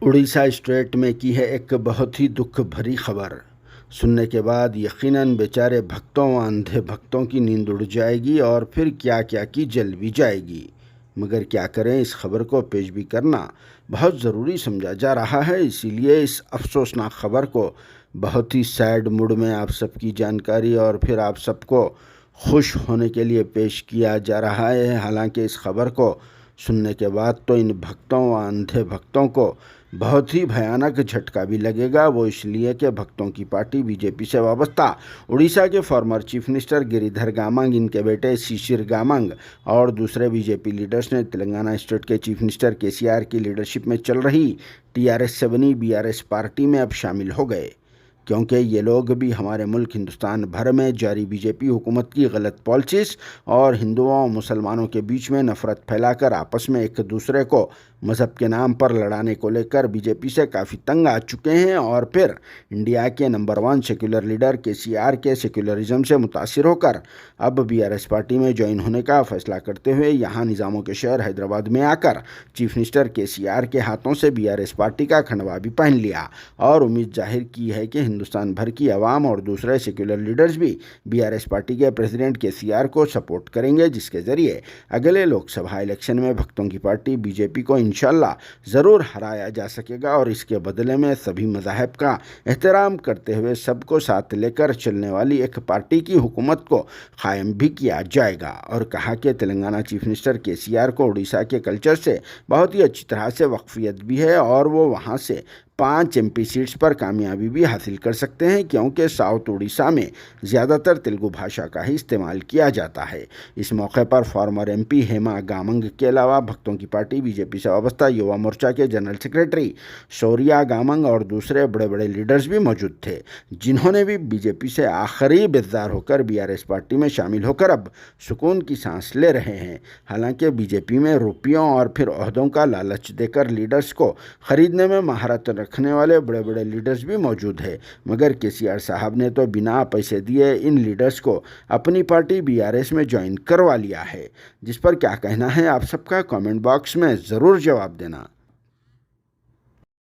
Orissa state में की है एक बहुत ही दुख भरी खबर। सुनने के बाद यकीनन बेचारे भक्तों व अंधे भक्तों की नींद उड़ जाएगी और फिर क्या क्या की जल भी जाएगी। मगर क्या करें, इस खबर को पेश भी करना बहुत ज़रूरी समझा जा रहा है। इसीलिए इस अफसोसनाक खबर को बहुत ही सैड मूड में आप सबकी जानकारी और फिर आप सबको खुश होने के लिए पेश किया जा रहा है। हालांकि इस खबर को सुनने के बाद तो इन भक्तों व अंधे भक्तों को बहुत ही भयानक झटका भी लगेगा। वो इसलिए कि भक्तों की पार्टी बीजेपी से वाबस्ता उड़ीसा के फॉर्मर चीफ मिनिस्टर गिरिधर गामंग, इनके बेटे शिशिर गामंग और दूसरे बीजेपी लीडर्स ने तेलंगाना स्टेट के चीफ मिनिस्टर केसीआर की लीडरशिप में चल रही टीआरएस से बनी बीआरएस पार्टी में अब शामिल हो गए, क्योंकि ये लोग भी हमारे मुल्क हिंदुस्तान भर में जारी बीजेपी हुकूमत की गलत पॉलिसीज़ और हिंदुओं और मुसलमानों के बीच में नफरत फैलाकर आपस में एक दूसरे को मज़हब के नाम पर लड़ाने को लेकर बीजेपी से काफ़ी तंग आ चुके हैं। और फिर इंडिया के नंबर 1 सेक्युलर लीडर केसीआर के सेक्युलरिज्म से मुतासिर होकर अब बीआरएस पार्टी में ज्वाइन होने का फैसला करते हुए यहाँ निज़ामों के शहर हैदराबाद में आकर चीफ मिनिस्टर केसीआर के हाथों से बीआरएस पार्टी का खंडवा भी पहन लिया और उम्मीद जाहिर की है कि हिंदुस्तान भर की आवाम और दूसरे सेक्युलर लीडर्स भी बीआरएस पार्टी के प्रेसिडेंट केसीआर को सपोर्ट करेंगे, जिसके ज़रिए अगले लोकसभा इलेक्शन में भक्तों की पार्टी बीजेपी को इंशाल्लाह ज़रूर हराया जा सकेगा। और इसके बदले में सभी मज़ाहब का एहतराम करते हुए सबको साथ लेकर चलने वाली एक पार्टी की हुकूमत को कायम भी किया जाएगा। और कहा कि तेलंगाना चीफ मिनिस्टर केसीआर को उड़ीसा के कल्चर से बहुत ही अच्छी तरह से वाकफियत भी है और वो वहाँ से 5 एमपी सीट्स पर कामयाबी भी हासिल कर सकते हैं, क्योंकि साउथ उड़ीसा में ज़्यादातर तेलुगु भाषा का ही इस्तेमाल किया जाता है। इस मौके पर फॉर्मर एमपी हेमा गामंग के अलावा भक्तों की पार्टी बीजेपी से वाबस्ता युवा मोर्चा के जनरल सेक्रेटरी शौर्या गामंग और दूसरे बड़े बड़े लीडर्स भी मौजूद थे, जिन्होंने भी बीजेपी से आखिरी बेजार होकर बीआरएस पार्टी में शामिल होकर अब सुकून की सांस ले रहे हैं। हालांकि बीजेपी में रुपयों और फिर ओहदों का लालच देकर लीडर्स को खरीदने में महारत रखने वाले बड़े बड़े लीडर्स भी मौजूद है, मगर केसीआर साहब ने तो बिना पैसे दिए इन लीडर्स को अपनी पार्टी बीआरएस में ज्वाइन करवा लिया है। जिस पर क्या कहना है आप सबका कमेंट बॉक्स में ज़रूर जवाब देना।